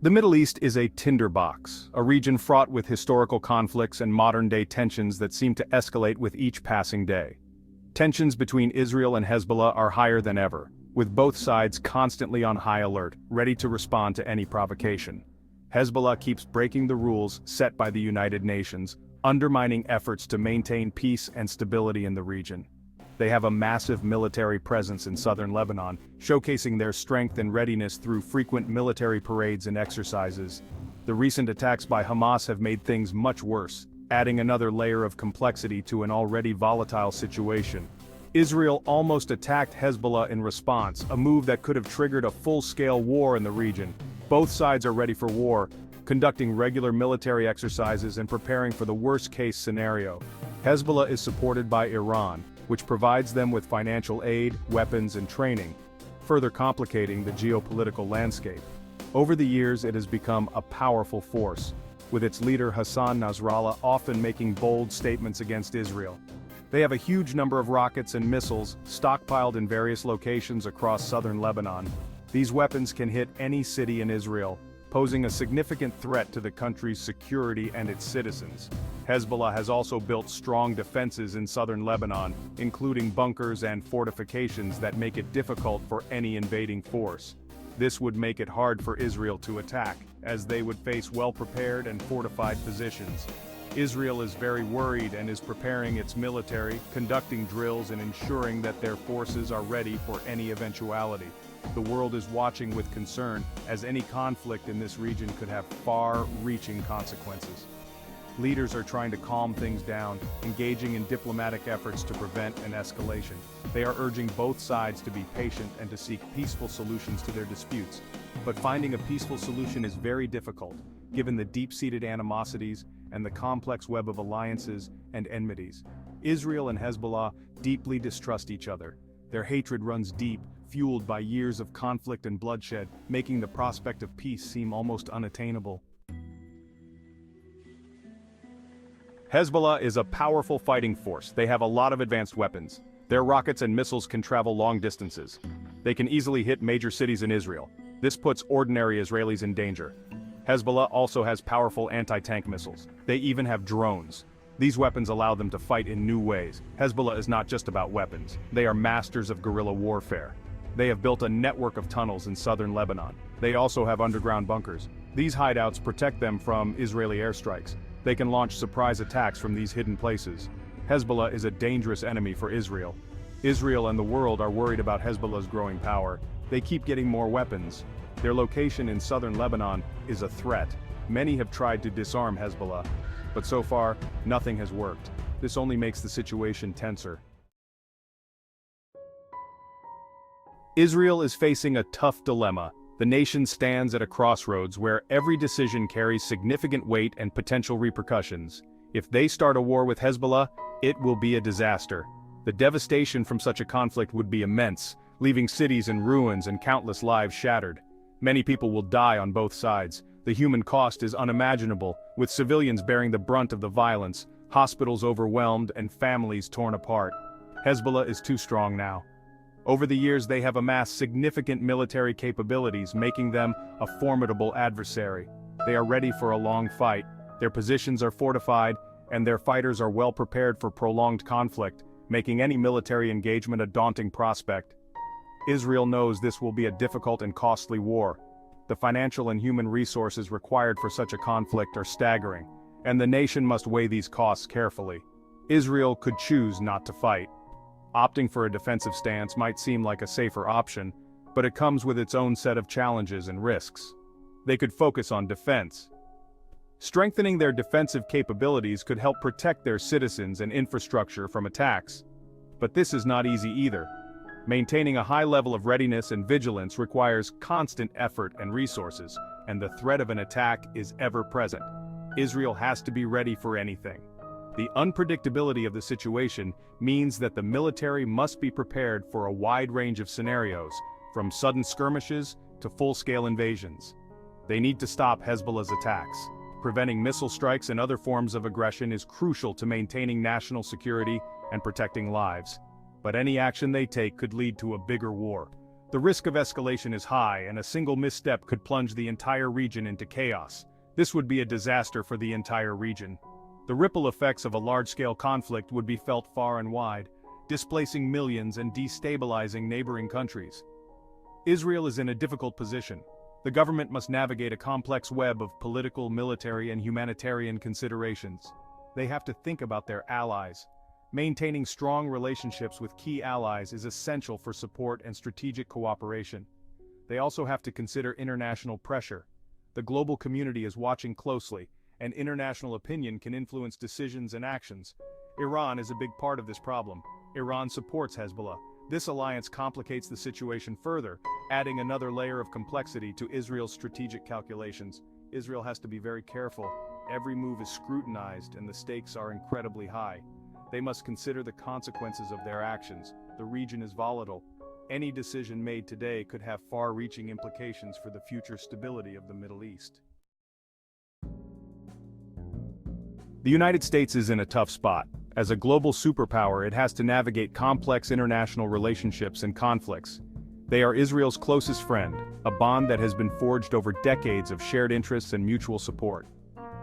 The Middle East is a tinderbox, a region fraught with historical conflicts and modern-day tensions that seem to escalate with each passing day. Tensions between Israel and Hezbollah are higher than ever, with both sides constantly on high alert, ready to respond to any provocation. Hezbollah keeps breaking the rules set by the United Nations, undermining efforts to maintain peace and stability in the region. They have a massive military presence in southern Lebanon, showcasing their strength and readiness through frequent military parades and exercises. The recent attacks by Hamas have made things much worse, adding another layer of complexity to an already volatile situation. Israel almost attacked Hezbollah in response, a move that could have triggered a full-scale war in the region. Both sides are ready for war, conducting regular military exercises and preparing for the worst-case scenario. Hezbollah is supported by Iran, which provides them with financial aid, weapons and training, further complicating the geopolitical landscape. Over the years it has become a powerful force, with its leader Hassan Nasrallah often making bold statements against Israel. They have a huge number of rockets and missiles stockpiled in various locations across southern Lebanon. These weapons can hit any city in Israel, posing a significant threat to the country's security and its citizens. Hezbollah has also built strong defenses in southern Lebanon, including bunkers and fortifications that make it difficult for any invading force. This would make it hard for Israel to attack, as they would face well-prepared and fortified positions. Israel is very worried and is preparing its military, conducting drills and ensuring that their forces are ready for any eventuality. The world is watching with concern, as any conflict in this region could have far-reaching consequences. Leaders are trying to calm things down, engaging in diplomatic efforts to prevent an escalation. They are urging both sides to be patient and to seek peaceful solutions to their disputes. But finding a peaceful solution is very difficult, given the deep-seated animosities and the complex web of alliances and enmities. Israel and Hezbollah deeply distrust each other. Their hatred runs deep, fueled by years of conflict and bloodshed, making the prospect of peace seem almost unattainable. Hezbollah is a powerful fighting force. They have a lot of advanced weapons. Their rockets and missiles can travel long distances. They can easily hit major cities in Israel. This puts ordinary Israelis in danger. Hezbollah also has powerful anti-tank missiles. They even have drones. These weapons allow them to fight in new ways. Hezbollah is not just about weapons. They are masters of guerrilla warfare. They have built a network of tunnels in southern Lebanon. They also have underground bunkers. These hideouts protect them from Israeli airstrikes. They can launch surprise attacks from these hidden places. Hezbollah is a dangerous enemy for Israel. Israel and the world are worried about Hezbollah's growing power. They keep getting more weapons. Their location in southern Lebanon is a threat. Many have tried to disarm Hezbollah, but so far, nothing has worked. This only makes the situation tenser. Israel is facing a tough dilemma. The nation stands at a crossroads where every decision carries significant weight and potential repercussions. If they start a war with Hezbollah, it will be a disaster. The devastation from such a conflict would be immense, leaving cities in ruins and countless lives shattered. Many people will die on both sides. The human cost is unimaginable, with civilians bearing the brunt of the violence, hospitals overwhelmed, and families torn apart. Hezbollah is too strong now. Over the years they have amassed significant military capabilities, making them a formidable adversary. They are ready for a long fight, their positions are fortified, and their fighters are well prepared for prolonged conflict, making any military engagement a daunting prospect. Israel knows this will be a difficult and costly war. The financial and human resources required for such a conflict are staggering, and the nation must weigh these costs carefully. Israel could choose not to fight. Opting for a defensive stance might seem like a safer option, but it comes with its own set of challenges and risks. They could focus on defense. Strengthening their defensive capabilities could help protect their citizens and infrastructure from attacks. But this is not easy either. Maintaining a high level of readiness and vigilance requires constant effort and resources, and the threat of an attack is ever present. Israel has to be ready for anything. The unpredictability of the situation means that the military must be prepared for a wide range of scenarios, from sudden skirmishes to full-scale invasions. They need to stop Hezbollah's attacks. Preventing missile strikes and other forms of aggression is crucial to maintaining national security and protecting lives. But any action they take could lead to a bigger war. The risk of escalation is high, and a single misstep could plunge the entire region into chaos. This would be a disaster for the entire region. The ripple effects of a large-scale conflict would be felt far and wide, displacing millions and destabilizing neighboring countries. Israel is in a difficult position. The government must navigate a complex web of political, military, and humanitarian considerations. They have to think about their allies. Maintaining strong relationships with key allies is essential for support and strategic cooperation. They also have to consider international pressure. The global community is watching closely, and international opinion can influence decisions and actions. Iran is a big part of this problem. Iran supports Hezbollah. This alliance complicates the situation further, adding another layer of complexity to Israel's strategic calculations. Israel has to be very careful. Every move is scrutinized and the stakes are incredibly high. They must consider the consequences of their actions. The region is volatile. Any decision made today could have far-reaching implications for the future stability of the Middle East. The United States is in a tough spot. As a global superpower, it has to navigate complex international relationships and conflicts. They are Israel's closest friend, a bond that has been forged over decades of shared interests and mutual support.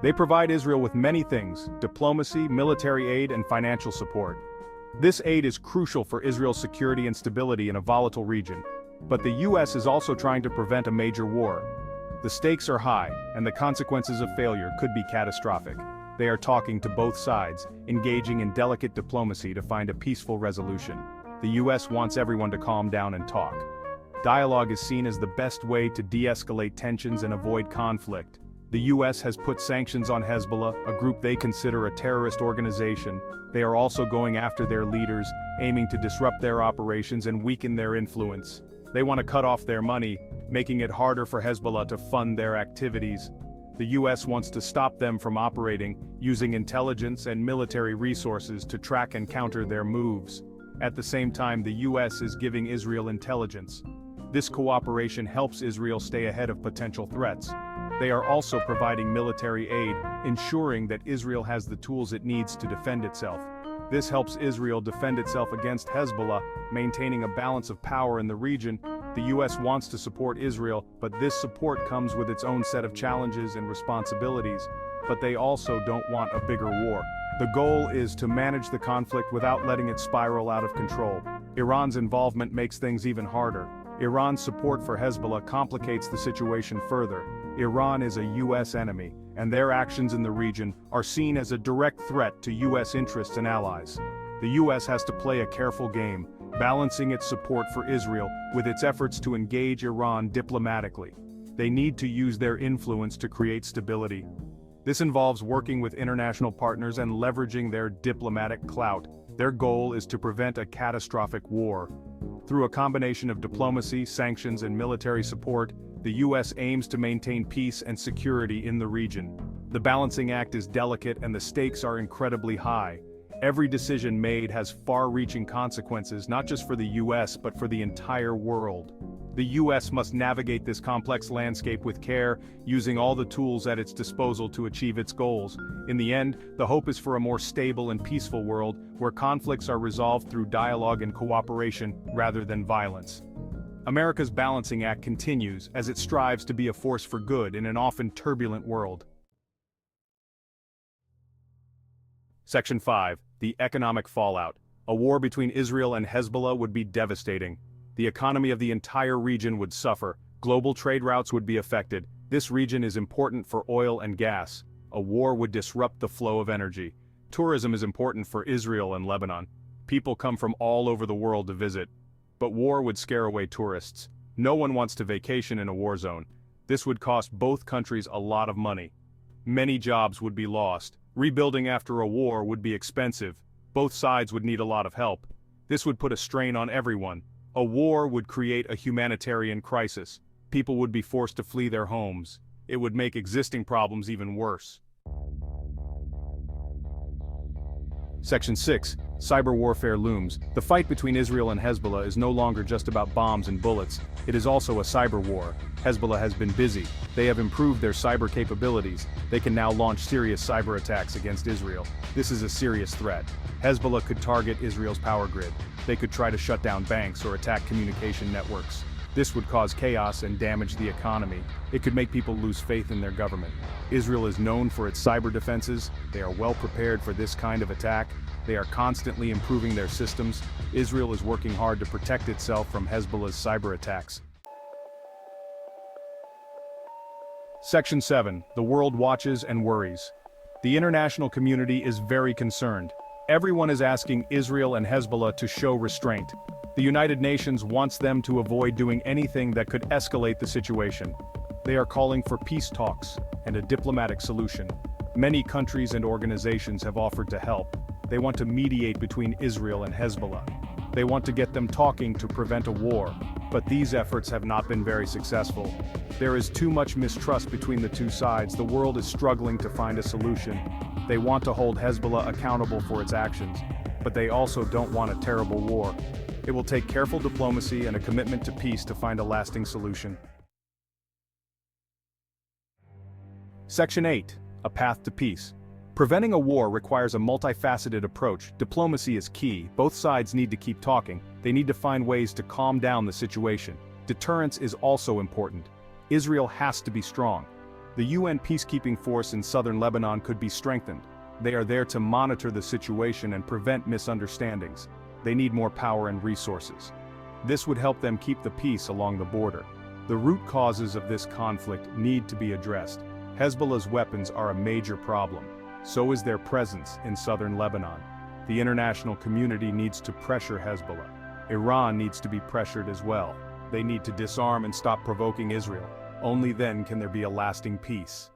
They provide Israel with many things: diplomacy, military aid, and financial support. This aid is crucial for Israel's security and stability in a volatile region. But the US is also trying to prevent a major war. The stakes are high, and the consequences of failure could be catastrophic. They are talking to both sides, engaging in delicate diplomacy to find a peaceful resolution. The US wants everyone to calm down and talk. Dialogue is seen as the best way to de-escalate tensions and avoid conflict. The US has put sanctions on Hezbollah, a group they consider a terrorist organization. They are also going after their leaders, aiming to disrupt their operations and weaken their influence. They want to cut off their money, making it harder for Hezbollah to fund their activities. The US wants to stop them from operating, using intelligence and military resources to track and counter their moves. At the same time, the US is giving Israel intelligence. This cooperation helps Israel stay ahead of potential threats. They are also providing military aid, ensuring that Israel has the tools it needs to defend itself. This helps Israel defend itself against Hezbollah, maintaining a balance of power in the region. The US wants to support Israel, but this support comes with its own set of challenges and responsibilities. But they also don't want a bigger war. The goal is to manage the conflict without letting it spiral out of control. Iran's involvement makes things even harder. Iran's support for Hezbollah complicates the situation further. Iran is a US enemy, and their actions in the region are seen as a direct threat to US interests and allies. The US has to play a careful game, balancing its support for Israel with its efforts to engage Iran diplomatically. They need to use their influence to create stability. This involves working with international partners and leveraging their diplomatic clout. Their goal is to prevent a catastrophic war. Through a combination of diplomacy, sanctions, and military support, the US aims to maintain peace and security in the region. The balancing act is delicate and the stakes are incredibly high. Every decision made has far-reaching consequences, not just for the US but for the entire world. The US must navigate this complex landscape with care, using all the tools at its disposal to achieve its goals. In the end, the hope is for a more stable and peaceful world, where conflicts are resolved through dialogue and cooperation rather than violence. America's balancing act continues as it strives to be a force for good in an often turbulent world. Section 5. The economic fallout. A war between Israel and Hezbollah would be devastating. The economy of the entire region would suffer. Global trade routes would be affected. This region is important for oil and gas. A war would disrupt the flow of energy. Tourism is important for Israel and Lebanon. People come from all over the world to visit. But war would scare away tourists. No one wants to vacation in a war zone. This would cost both countries a lot of money. Many jobs would be lost. Rebuilding after a war would be expensive. Both sides would need a lot of help. This would put a strain on everyone. A war would create a humanitarian crisis. People would be forced to flee their homes. It would make existing problems even worse. Section 6. Cyber warfare looms. The fight between Israel and Hezbollah is no longer just about bombs and bullets. It is also a cyber war. Hezbollah has been busy. They have improved their cyber capabilities. They can now launch serious cyber attacks against Israel. This is a serious threat. Hezbollah could target Israel's power grid. They could try to shut down banks or attack communication networks. This would cause chaos and damage the economy. It could make people lose faith in their government. Israel is known for its cyber defenses. They are well prepared for this kind of attack. They are constantly improving their systems. Israel is working hard to protect itself from Hezbollah's cyber attacks. Section 7. The world watches and worries. The international community is very concerned. Everyone is asking Israel and Hezbollah to show restraint. The United Nations wants them to avoid doing anything that could escalate the situation. They are calling for peace talks and a diplomatic solution. Many countries and organizations have offered to help. They want to mediate between Israel and Hezbollah. They want to get them talking to prevent a war, but these efforts have not been very successful. There is too much mistrust between the two sides. The world is struggling to find a solution. They want to hold Hezbollah accountable for its actions, but they also don't want a terrible war. It will take careful diplomacy and a commitment to peace to find a lasting solution. Section 8. A path to peace. Preventing a war requires a multifaceted approach. Diplomacy is key. Both sides need to keep talking. They need to find ways to calm down the situation. Deterrence is also important. Israel has to be strong. The UN peacekeeping force in southern Lebanon could be strengthened. They are there to monitor the situation and prevent misunderstandings. They need more power and resources. This would help them keep the peace along the border. The root causes of this conflict need to be addressed. Hezbollah's weapons are a major problem. So is their presence in southern Lebanon. The international community needs to pressure Hezbollah. Iran needs to be pressured as well. They need to disarm and stop provoking Israel. Only then can there be a lasting peace.